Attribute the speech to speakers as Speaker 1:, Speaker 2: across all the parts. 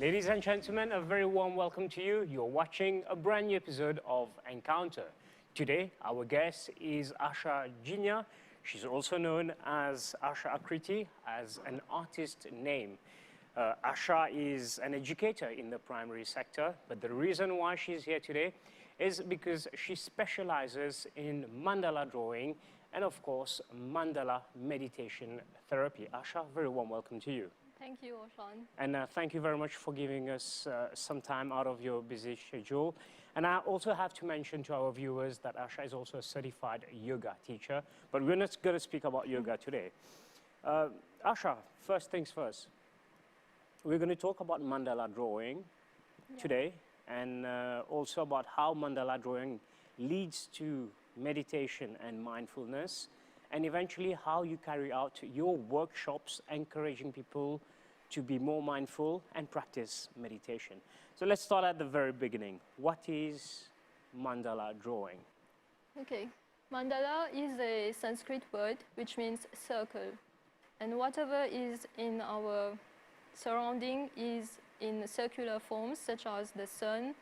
Speaker 1: Ladies and gentlemen, a very warm welcome to you. You're watching a brand new episode of Encounter. Today, our guest is Asha Jeenia. She's also known as Asha Akriti, as an artist name. Asha is an educator in the primary sector, but the reason why she's here today is because she specializes in mandala drawing and, of course, mandala meditation therapy. Asha, very warm welcome to you.
Speaker 2: Thank you, Oshan.
Speaker 1: And thank you very much for giving us some time out of your busy schedule. And I also have to mention to our viewers that Asha is also a certified yoga teacher, but we're not going to speak about yoga today. Asha, first things first. We're going to talk about mandala drawing today, and also about how mandala drawing leads to meditation and mindfulness, and eventually how you carry out your workshops encouraging people to be more mindful and practice meditation. So let's start at the very beginning. What is mandala drawing?
Speaker 2: Okay, mandala is a Sanskrit word which means circle, and whatever is in our surrounding is in circular forms, such as the sun,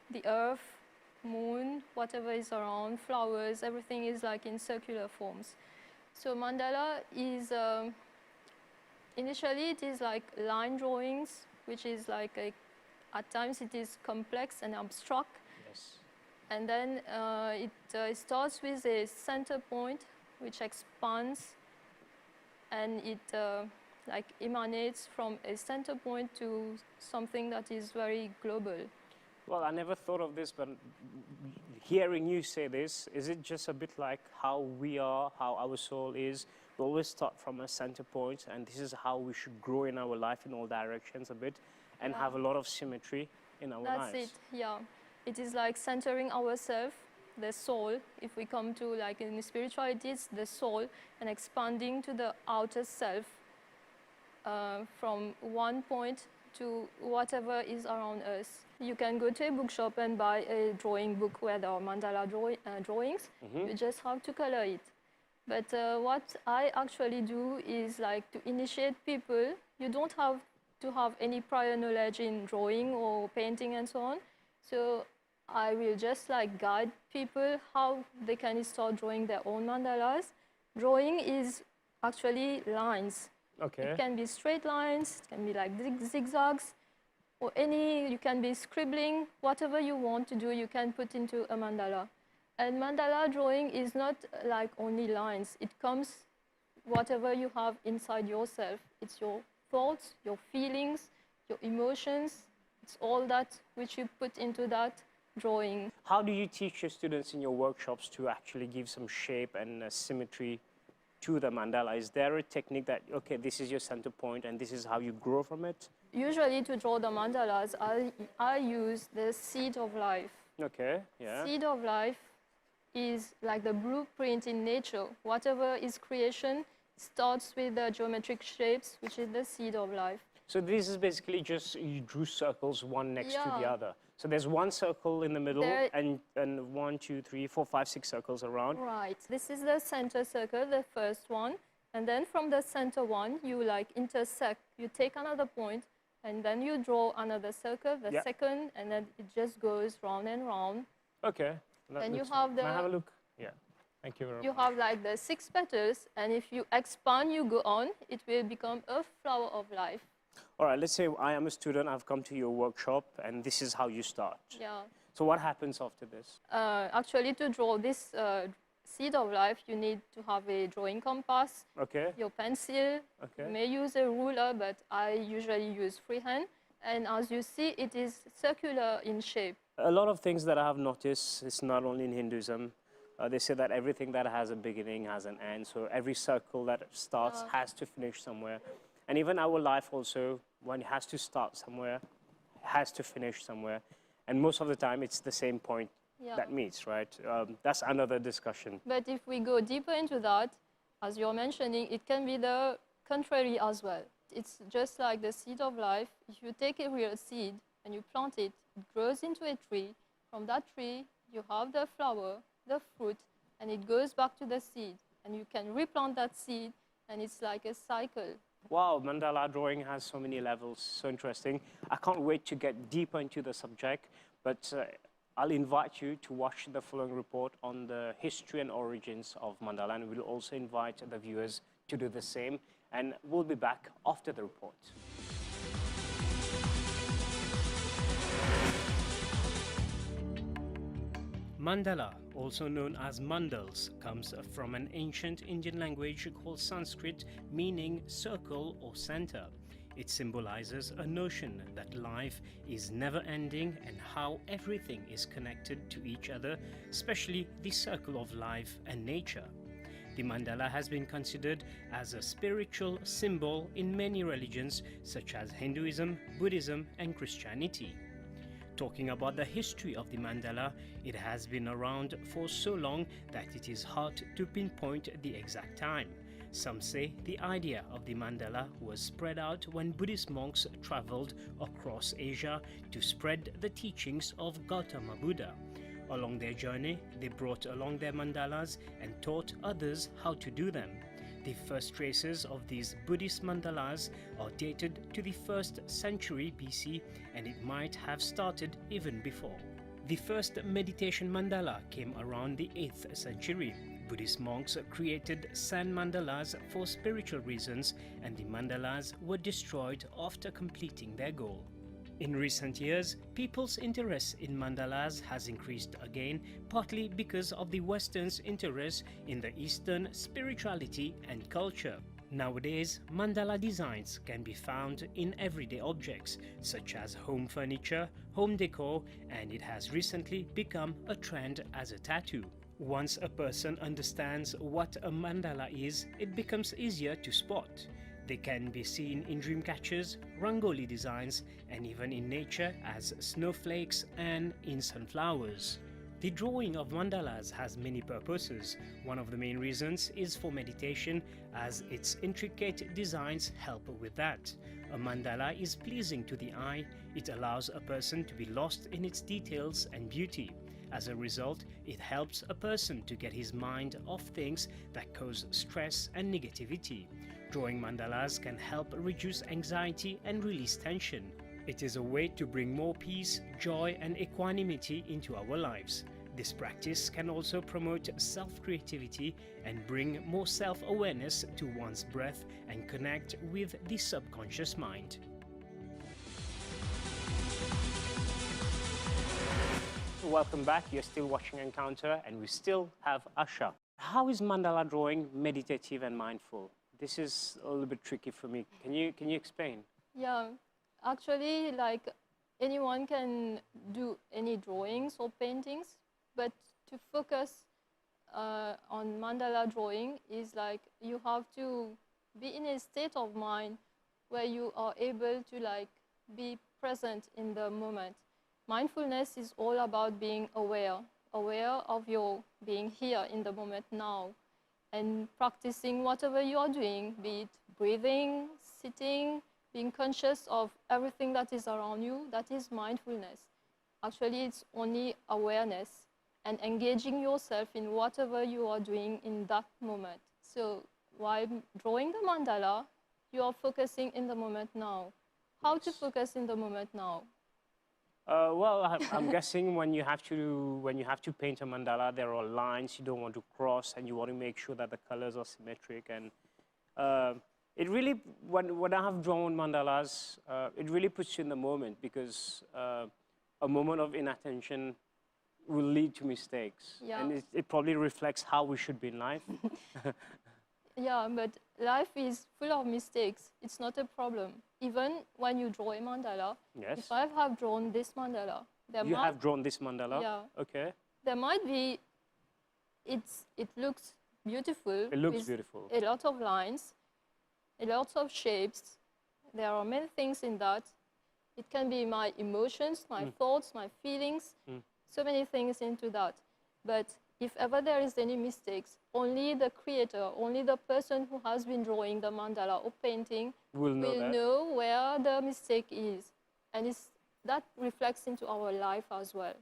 Speaker 2: the earth, moon, whatever is around, flowers, everything is like in circular forms. So mandala is, initially it is like line drawings, which is like, at times it is complex and abstract.
Speaker 1: Yes.
Speaker 2: And then it starts with a center point, which expands, and it like emanates from a center point to something that is very global.
Speaker 1: Well, I never thought of this, but hearing you say this, is it just a bit like how we are, how our soul is? We always start from a center point, and this is how we should grow in our life in all directions a bit, and have a lot of symmetry in our lives.
Speaker 2: That's it, yeah. It is like centering ourselves, the soul. If we come to, like in spirituality, it's the soul, and expanding to the outer self from one point to whatever is around us. You can go to a bookshop and buy a drawing book where there are mandala drawings. You just have to color it. But what I actually do is like to initiate people. You don't have to have any prior knowledge in drawing or painting and so on. So I will just like guide people how they can start drawing their own mandalas. Drawing is actually lines.
Speaker 1: Okay.
Speaker 2: It can be straight lines, it can be like zigzags, or you can be scribbling, whatever you want to do, you can put into a mandala. And mandala drawing is not like only lines. It comes whatever you have inside yourself. It's your thoughts, your feelings, your emotions. It's all that which you put into that drawing.
Speaker 1: How do you teach your students in your workshops to actually give some shape and symmetry to the mandala? Is there a technique that, okay, this is your center point and this is how you grow from it?
Speaker 2: Usually to draw the mandalas, I use the seed of life.
Speaker 1: Okay, yeah.
Speaker 2: Seed of life is like the blueprint in nature. Whatever is creation starts with the geometric shapes, which is the seed of life.
Speaker 1: So this is basically just you drew circles one next to the other. So there's one circle in the middle and 1, 2, 3, 4, 5, 6 circles around.
Speaker 2: Right. This is the center circle, the first one. And then from the center one, you like intersect. You take another point, and then you draw another circle, the second, and then it just goes round and round.
Speaker 1: Okay.
Speaker 2: Then you have
Speaker 1: Can I have a look? Yeah. Thank you very much.
Speaker 2: You have like the 6 petals, and if you expand, you go on, it will become a flower of life.
Speaker 1: All right, let's say I am a student, I've come to your workshop, and this is how you start.
Speaker 2: Yeah.
Speaker 1: So what happens after this?
Speaker 2: Actually, to draw this seed of life, you need to have a drawing compass, your pencil. You may use a ruler, but I usually use freehand. And as you see, it is circular in shape.
Speaker 1: A lot of things that I have noticed, it's not only in Hinduism, they say that everything that has a beginning has an end. So every circle that starts has to finish somewhere. And even our life also, when it has to start somewhere, has to finish somewhere. And most of the time, it's the same point that meets, right? That's another discussion.
Speaker 2: But if we go deeper into that, as you're mentioning, it can be the contrary as well. It's just like the seed of life. If you take a real seed and you plant it, it grows into a tree. From that tree, you have the flower, the fruit, and it goes back to the seed. And you can replant that seed, and it's like a cycle.
Speaker 1: Wow, mandala drawing has so many levels, so interesting. I can't wait to get deeper into the subject, but I'll invite you to watch the following report on the history and origins of mandala, and we'll also invite the viewers to do the same, and we'll be back after the report. Mandala, also known as mandals, comes from an ancient Indian language called Sanskrit, meaning circle or center. It symbolizes a notion that life is never ending and how everything is connected to each other, especially the circle of life and nature. The mandala has been considered as a spiritual symbol in many religions such as Hinduism, Buddhism, and Christianity. Talking about the history of the mandala, it has been around for so long that it is hard to pinpoint the exact time. Some say the idea of the mandala was spread out when Buddhist monks traveled across Asia to spread the teachings of Gautama Buddha. Along their journey, they brought along their mandalas and taught others how to do them. The first traces of these Buddhist mandalas are dated to the 1st century BC, and it might have started even before. The first meditation mandala came around the 8th century. Buddhist monks created sand mandalas for spiritual reasons, and the mandalas were destroyed after completing their goal. In recent years, people's interest in mandalas has increased again, partly because of the Western's interest in the Eastern spirituality and culture. Nowadays, mandala designs can be found in everyday objects, such as home furniture, home decor, and it has recently become a trend as a tattoo. Once a person understands what a mandala is, it becomes easier to spot. They can be seen in dream catchers, rangoli designs, and even in nature as snowflakes and in sunflowers. The drawing of mandalas has many purposes. One of the main reasons is for meditation, as its intricate designs help with that. A mandala is pleasing to the eye. It allows a person to be lost in its details and beauty. As a result, it helps a person to get his mind off things that cause stress and negativity. Drawing mandalas can help reduce anxiety and release tension. It is a way to bring more peace, joy, and equanimity into our lives. This practice can also promote self-creativity and bring more self-awareness to one's breath and connect with the subconscious mind. Welcome back. You're still watching Encounter, and we still have Asha. How is mandala drawing meditative and mindful? This is a little bit tricky for me. Can you explain?
Speaker 2: Yeah, actually, like anyone can do any drawings or paintings, but to focus on mandala drawing is like you have to be in a state of mind where you are able to like be present in the moment. Mindfulness is all about being aware of your being here in the moment now, and practicing whatever you are doing, be it breathing, sitting, being conscious of everything that is around you. That is mindfulness. Actually, it's only awareness and engaging yourself in whatever you are doing in that moment. So while drawing the mandala, you are focusing in the moment now. How to focus in the moment now?
Speaker 1: Well, I'm guessing when you have to paint a mandala, there are lines you don't want to cross, and you want to make sure that the colors are symmetric. And it really, when I have drawn mandalas, it really puts you in the moment, because a moment of inattention will lead to mistakes,
Speaker 2: Yeah.
Speaker 1: and it probably reflects how we should be in life.
Speaker 2: Yeah, but life is full of mistakes. It's not a problem. Even when you draw a mandala,
Speaker 1: Yes.
Speaker 2: if I have drawn this mandala,
Speaker 1: You have drawn this mandala?
Speaker 2: Yeah.
Speaker 1: Okay.
Speaker 2: There might be, it looks beautiful.
Speaker 1: It looks
Speaker 2: with
Speaker 1: beautiful.
Speaker 2: a lot of lines, a lot of shapes. There are many things in that. It can be my emotions, my thoughts, my feelings, so many things into that. But if ever there is any mistakes, only the creator, only the person who has been drawing the mandala or painting
Speaker 1: will
Speaker 2: know where the mistake is. And that reflects into our life as well.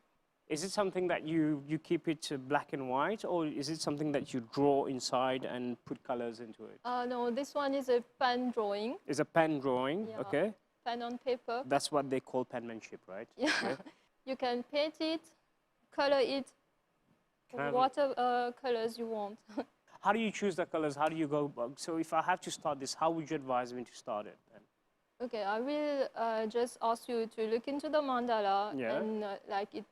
Speaker 1: Is it something that you keep it black and white, or is it something that you draw inside and put colors into it?
Speaker 2: No, this one is a pen drawing.
Speaker 1: It's a pen drawing,
Speaker 2: Yeah.
Speaker 1: okay?
Speaker 2: Pen on paper.
Speaker 1: That's what they call penmanship, right?
Speaker 2: Yeah.
Speaker 1: Okay.
Speaker 2: You can paint it, color it, whatever colors you want.
Speaker 1: How do you choose the colors? How do you go? So if I have to start this, how would you advise me to start it then?
Speaker 2: Okay, I will just ask you to look into the mandala
Speaker 1: Yeah.
Speaker 2: and like it's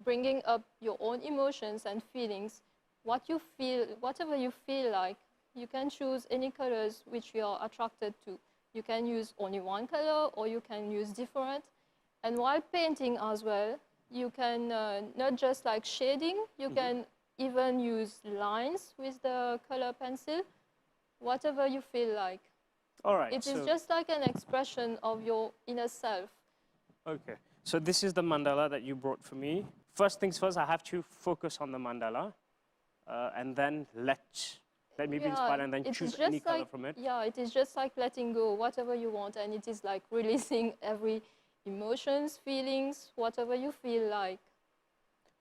Speaker 2: bringing up your own emotions and feelings. What you feel, whatever you feel like, you can choose any colors which you are attracted to. You can use only one color or you can use different. And while painting as well, you can not just like shading, you can even use lines with the color pencil, whatever you feel like.
Speaker 1: All right.
Speaker 2: It is just like an expression of your inner self.
Speaker 1: Okay. So this is the mandala that you brought for me. First things first, I have to focus on the mandala, and then let me be inspired, and then choose any color from it.
Speaker 2: Yeah, it is just like letting go, whatever you want, and it is like releasing every emotions, feelings, whatever you feel like.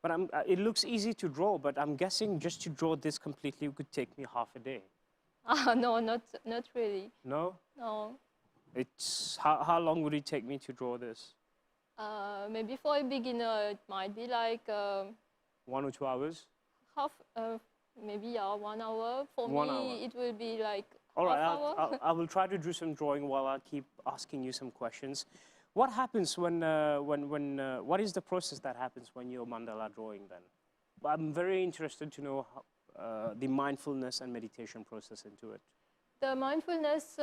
Speaker 1: But it looks easy to draw, but I'm guessing just to draw this completely would take me half a day.
Speaker 2: No, not really.
Speaker 1: No?
Speaker 2: No.
Speaker 1: It's how long would it take me to draw this?
Speaker 2: Maybe for a beginner, it might be like
Speaker 1: 1 or 2 hours?
Speaker 2: Maybe yeah, 1 hour. For
Speaker 1: 1
Speaker 2: me,
Speaker 1: hour.
Speaker 2: it will be like
Speaker 1: All right,
Speaker 2: half hour.
Speaker 1: I will try to do some drawing while I keep asking you some questions. What happens what is the process that happens when you're mandala drawing then? I'm very interested to know how, the mindfulness and meditation process into it.
Speaker 2: The mindfulness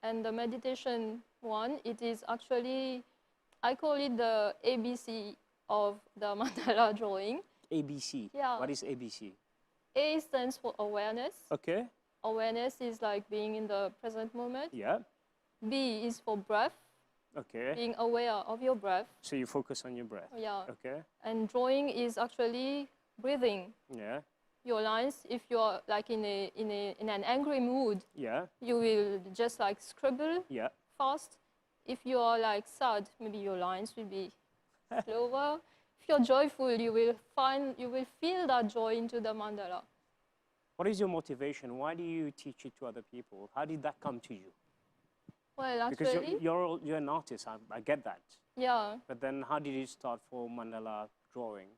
Speaker 2: and the meditation one, it is actually, I call it the ABC of the mandala drawing.
Speaker 1: ABC?
Speaker 2: Yeah.
Speaker 1: What is ABC?
Speaker 2: A stands for awareness.
Speaker 1: Okay.
Speaker 2: Awareness is like being in the present moment.
Speaker 1: Yeah.
Speaker 2: B is for breath.
Speaker 1: Okay.
Speaker 2: Being aware of your breath.
Speaker 1: So you focus on your breath.
Speaker 2: Yeah.
Speaker 1: Okay.
Speaker 2: And drawing is actually breathing.
Speaker 1: Yeah.
Speaker 2: Your lines, if you're like in an angry mood,
Speaker 1: Yeah.
Speaker 2: you will just like scribble
Speaker 1: Yeah.
Speaker 2: fast. If you are like sad, maybe your lines will be slower. If you're joyful, you will feel that joy into the mandala.
Speaker 1: What is your motivation? Why do you teach it to other people? How did that come to you?
Speaker 2: Well, actually,
Speaker 1: Because you're an artist, I get that.
Speaker 2: yeah.
Speaker 1: But then how did you start for mandala drawing?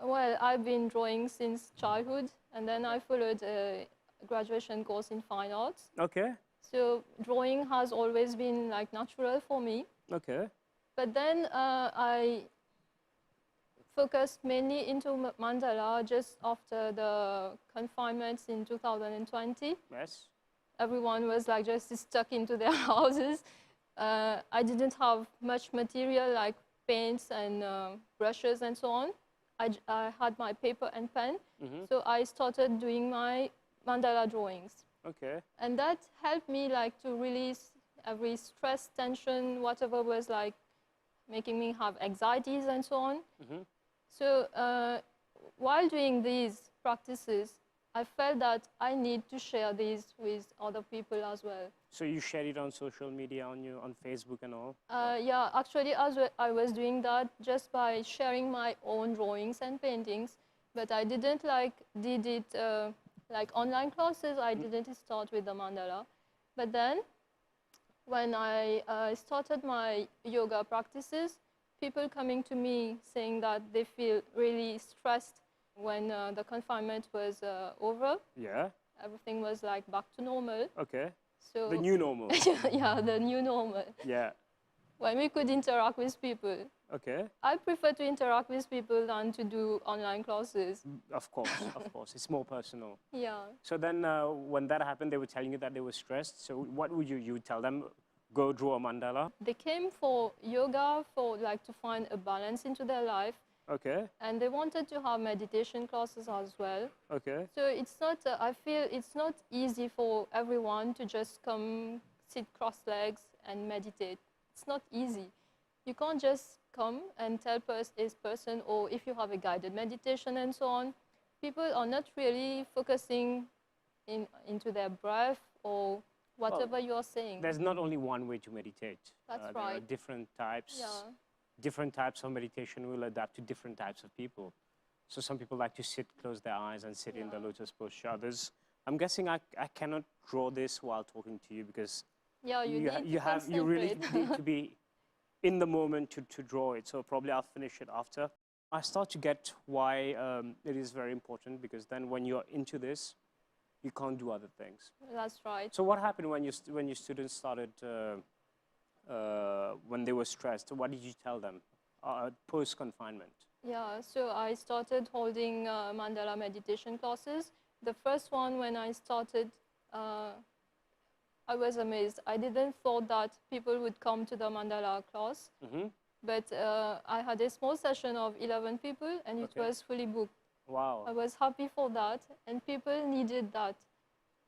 Speaker 2: Well, I've been drawing since childhood, and then I followed a graduation course in fine arts.
Speaker 1: Okay.
Speaker 2: So drawing has always been like natural for me.
Speaker 1: Okay.
Speaker 2: But then I focused mainly into mandala just after the confinements in 2020.
Speaker 1: Yes.
Speaker 2: Everyone was like just stuck into their houses. I didn't have much material like paints and brushes and so on. I had my paper and pen, so I started doing my mandala drawings.
Speaker 1: Okay.
Speaker 2: And that helped me like to release every stress, tension, whatever was like making me have anxieties and so on. So while doing these practices, I felt that I need to share these with other people as well.
Speaker 1: So you shared it on social media, on Facebook and all?
Speaker 2: Yeah, actually, I was doing that just by sharing my own drawings and paintings, but I didn't did it like online classes. I didn't start with the mandala. But then, when I started my yoga practices, people coming to me saying that they feel really stressed when the confinement was over.
Speaker 1: Yeah.
Speaker 2: Everything was like back to normal.
Speaker 1: Okay.
Speaker 2: So
Speaker 1: The new normal.
Speaker 2: yeah, the new normal.
Speaker 1: Yeah.
Speaker 2: When we could interact with people.
Speaker 1: Okay.
Speaker 2: I prefer to interact with people than to do online classes.
Speaker 1: Of course, of course. It's more personal.
Speaker 2: Yeah.
Speaker 1: So then when that happened, they were telling you that they were stressed. So what would you would tell them? Go draw a mandala?
Speaker 2: They came for yoga, for like to find a balance into their life.
Speaker 1: Okay.
Speaker 2: And they wanted to have meditation classes as well.
Speaker 1: Okay.
Speaker 2: So it's not, I feel it's not easy for everyone to just come, sit cross-legs and meditate. It's not easy. You can't just come and tell this person, or if you have a guided meditation and so on, people are not really focusing into their breath or whatever you're saying.
Speaker 1: There's not only one way to meditate.
Speaker 2: That's
Speaker 1: There are
Speaker 2: right.
Speaker 1: different types.
Speaker 2: Yeah.
Speaker 1: different types of meditation will adapt to different types of people. So some people like to sit, close their eyes and sit in the lotus posture. Others, I'm guessing I cannot draw this while talking to you because
Speaker 2: you
Speaker 1: really need to be in the moment to draw it. So probably I'll finish it after. I start to get why it is very important, because then when you're into this, you can't do other things.
Speaker 2: That's right.
Speaker 1: So what happened when your students started, when they were stressed? What did you tell them post-confinement?
Speaker 2: Yeah, so I started holding mandala meditation classes. The first one, when I started, I was amazed. I didn't thought that people would come to the mandala class, but I had a small session of 11 people, and it was fully booked.
Speaker 1: Wow.
Speaker 2: I was happy for that, and people needed that.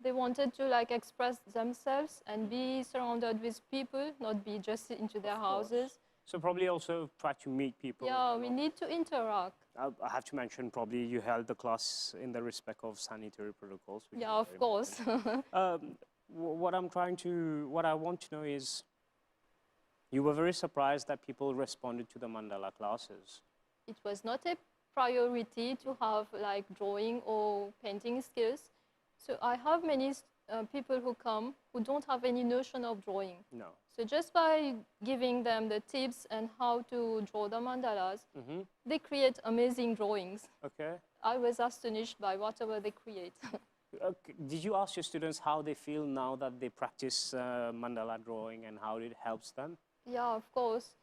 Speaker 2: They wanted to like express themselves and be surrounded with people, not be just into their houses.
Speaker 1: So probably also try to meet people.
Speaker 2: Yeah, we need to interact.
Speaker 1: I have to mention, probably you held the class in the respect of sanitary protocols.
Speaker 2: Yeah, of course.
Speaker 1: What I want to know is, you were very surprised that people responded to the mandala classes.
Speaker 2: It was not a priority to have like drawing or painting skills. So I have many people who come who don't have any notion of drawing.
Speaker 1: No.
Speaker 2: So just by giving them the tips and how to draw the mandalas, they create amazing drawings.
Speaker 1: Okay.
Speaker 2: I was astonished by whatever they create.
Speaker 1: Did you ask your students how they feel now that they practice mandala drawing and how it helps them?
Speaker 2: Yeah, of course.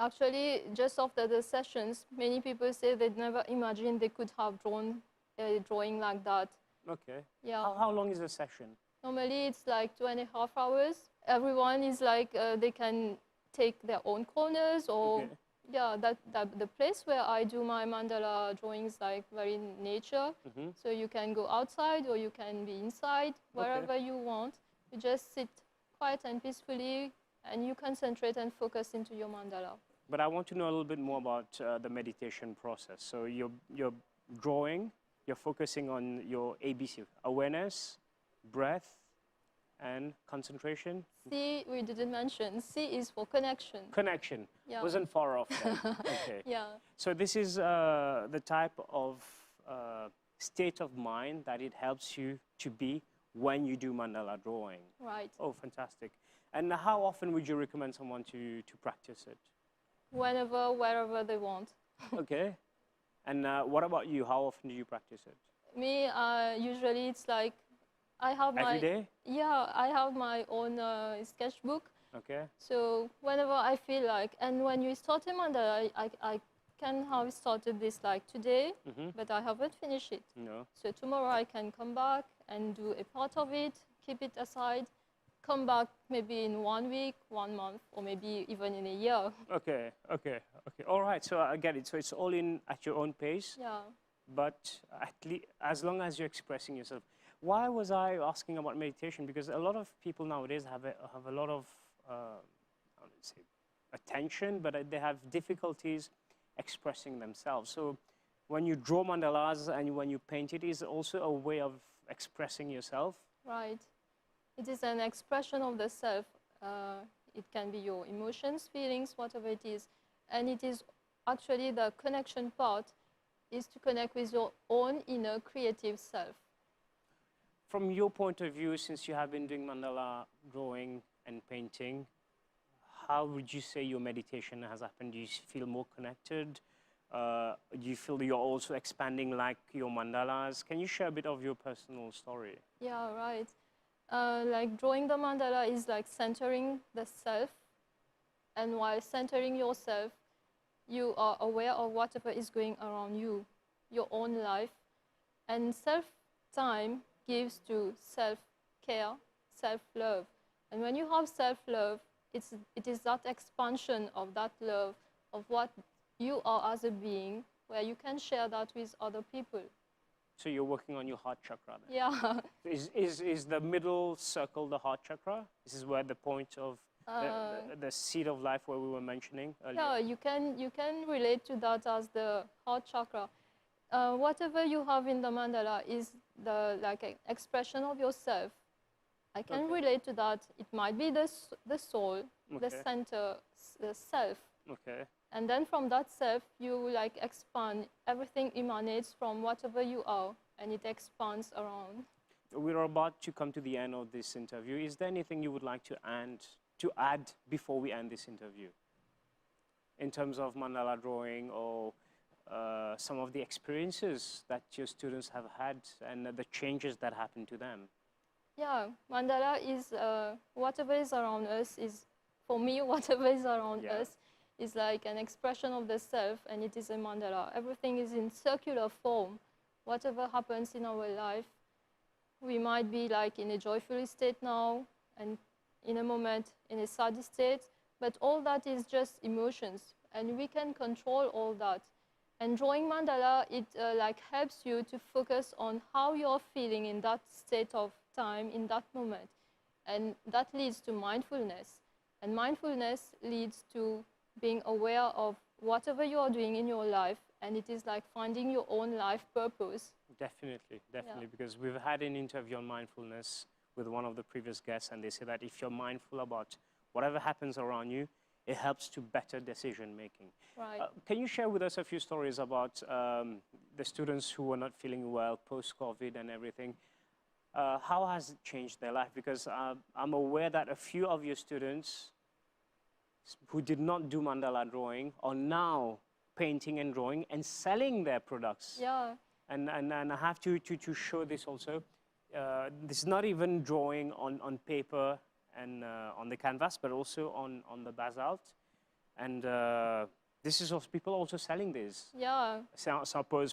Speaker 2: Actually, just after the sessions, many people say they'd never imagined they could have drawn a drawing like that.
Speaker 1: Okay.
Speaker 2: Yeah.
Speaker 1: How long is the session?
Speaker 2: Normally, it's like 2.5 hours. Everyone is like, they can take their own corners, or yeah, the place where I do my mandala drawings like very nature. So you can go outside or you can be inside, wherever you want. You just sit quiet and peacefully, and you concentrate and focus into your mandala.
Speaker 1: But I want to know a little bit more about the meditation process. So you're drawing, you're focusing on your ABC, awareness, breath, and concentration.
Speaker 2: C, we didn't mention. C is for connection.
Speaker 1: Connection.
Speaker 2: Yeah.
Speaker 1: Wasn't far off then. Okay.
Speaker 2: Yeah.
Speaker 1: So this is the type of state of mind that it helps you to be when you do mandala drawing.
Speaker 2: Right.
Speaker 1: Oh, fantastic. And how often would you recommend someone to practice it?
Speaker 2: Whenever, wherever they want.
Speaker 1: Okay. And what about you? How often do you practice it?
Speaker 2: Me, usually it's like, I have
Speaker 1: Every day?
Speaker 2: Yeah, I have my own sketchbook.
Speaker 1: Okay.
Speaker 2: So whenever I feel like, and when you start a mandala, I can have started this like today, but I haven't finished it.
Speaker 1: No.
Speaker 2: So tomorrow I can come back and do a part of it, keep it aside, come back maybe in 1 week, 1 month, or maybe even in a year.
Speaker 1: Okay, okay, okay. All right, so I get it. So it's all in at your own pace.
Speaker 2: Yeah.
Speaker 1: But at least, as long as you're expressing yourself. Why was I asking about meditation? Because a lot of people nowadays have a lot of I would say attention, but they have difficulties expressing themselves. So when you draw mandalas and when you paint, it is also a way of expressing yourself.
Speaker 2: Right. It is an expression of the self. It can be your emotions, feelings, whatever it is. And it is actually the connection part is to connect with your own inner creative self.
Speaker 1: From your point of view, since you have been doing mandala drawing and painting, how would you say your meditation has happened? Do you feel more connected? Do you feel you're also expanding like your mandalas? Can you share a bit of your personal story?
Speaker 2: Yeah, right. Like drawing the mandala is like centering the self. And while centering yourself, you are aware of whatever is going around you, your own life. And self-time gives to self-care, self-love. And when you have self-love, it is that expansion of that love, of what you are as a being, where you can share that with other people.
Speaker 1: So you're working on your heart chakra then?
Speaker 2: Yeah.
Speaker 1: Is the middle circle the heart chakra? This is where the point of the seed of life where we were mentioning earlier?
Speaker 2: Yeah, you can relate to that as the heart chakra. Whatever you have in the mandala is the expression of yourself. I can relate to that. It might be the soul, the center, the self.
Speaker 1: Okay.
Speaker 2: And then from that self, you like expand. Everything emanates from whatever you are, and it expands around.
Speaker 1: We're about to come to the end of this interview. Is there anything you would like to add before we end this interview? In terms of mandala drawing or some of the experiences that your students have had and the changes that happen to them?
Speaker 2: Yeah, mandala is whatever is around us is, for me, whatever is around us is like an expression of the self, and it is a mandala. Everything is in circular form. Whatever happens in our life, we might be like in a joyful state now, and in a moment in a sad state, but all that is just emotions, and we can control all that. And drawing mandala, it like helps you to focus on how you're feeling in that state of time, in that moment. And that leads to mindfulness. And mindfulness leads to being aware of whatever you are doing in your life, and it is like finding your own life purpose.
Speaker 1: Definitely, because we've had an interview on mindfulness with one of the previous guests, and they say that if you're mindful about whatever happens around you, it helps to better decision making.
Speaker 2: Right.
Speaker 1: Can you share with us a few stories about the students who were not feeling well post-COVID and everything? How has it changed their life? Because I'm aware that a few of your students who did not do mandala drawing are now painting and drawing and selling their products.
Speaker 2: Yeah.
Speaker 1: And I have to show this also. This is not even drawing on paper and on the canvas, but also on the basalt. And this is also people also selling this.
Speaker 2: Yeah.
Speaker 1: Ça pose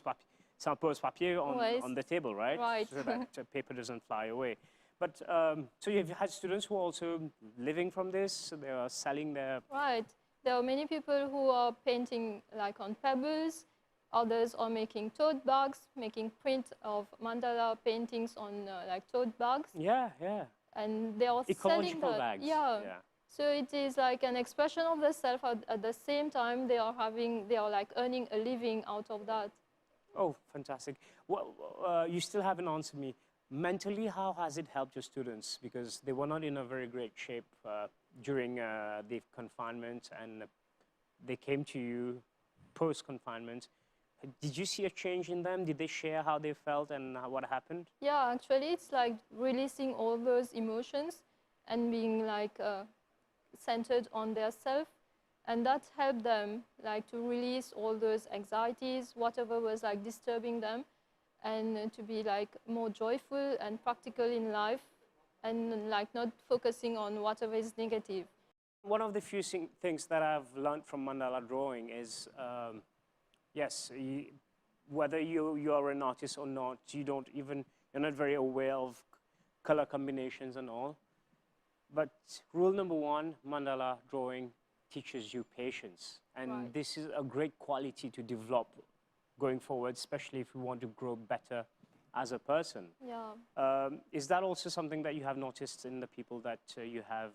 Speaker 1: papier on the table, right?
Speaker 2: Right.
Speaker 1: So that paper doesn't fly away. But so you've had students who are also living from this, so they are selling their...
Speaker 2: Right. There are many people who are painting like on pebbles. Others are making tote bags, making print of mandala paintings on like tote bags.
Speaker 1: Yeah, yeah.
Speaker 2: And they are
Speaker 1: ecological
Speaker 2: selling that.
Speaker 1: bags.
Speaker 2: Yeah. So it is like an expression of the self. At the same time, they are like earning a living out of that.
Speaker 1: Oh, fantastic. Well, you still haven't answered me. Mentally, how has it helped your students? Because they were not in a very great shape during the confinement, and they came to you post-confinement. Did you see a change in them? Did they share how they felt and what happened?
Speaker 2: Yeah, actually, it's like releasing all those emotions and being like centered on their self. And that helped them like to release all those anxieties, whatever was like disturbing them, and to be like more joyful and practical in life, and like not focusing on whatever is negative.
Speaker 1: One of the few things that I've learned from mandala drawing is, yes, whether you are an artist or not, you're not very aware of color combinations and all. But rule number one, mandala drawing teaches you patience. And this is a great quality to develop going forward, especially if you want to grow better as a person.
Speaker 2: Yeah.
Speaker 1: Is that also something that you have noticed in the people that you have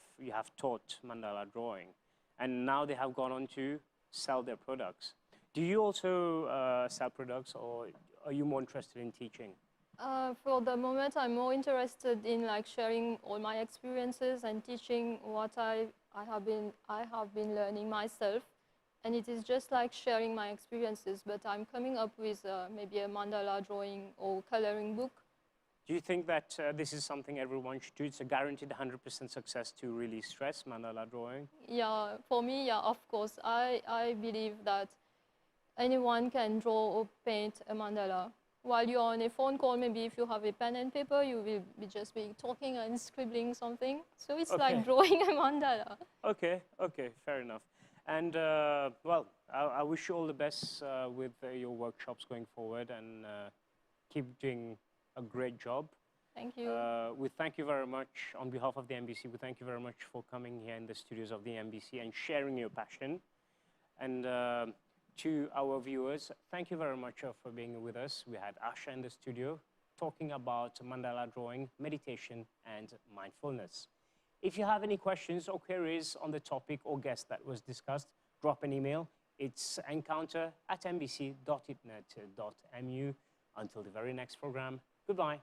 Speaker 1: taught mandala drawing? And now they have gone on to sell their products. Do you also sell products, or are you more interested in teaching?
Speaker 2: For the moment, I'm more interested in like sharing all my experiences and teaching what I have been learning myself, and it is just like sharing my experiences. But I'm coming up with maybe a mandala drawing or coloring book.
Speaker 1: Do you think that this is something everyone should do? It's a guaranteed 100% success to release stress, mandala drawing?
Speaker 2: Yeah, for me, yeah, of course. I believe that anyone can draw or paint a mandala. While you're on a phone call, maybe if you have a pen and paper, you will be just talking and scribbling something. So it's like drawing a mandala.
Speaker 1: Okay, fair enough. And well, I wish you all the best with your workshops going forward, and keep doing a great job.
Speaker 2: Thank you.
Speaker 1: We thank you very much on behalf of the MBC. We thank you very much for coming here in the studios of the MBC and sharing your passion. And to our viewers, thank you very much for being with us. We had Asha in the studio talking about mandala drawing, meditation, and mindfulness. If you have any questions or queries on the topic or guest that was discussed, drop an email. It's encounter@mbc.itnet.mu. Until the very next program, goodbye.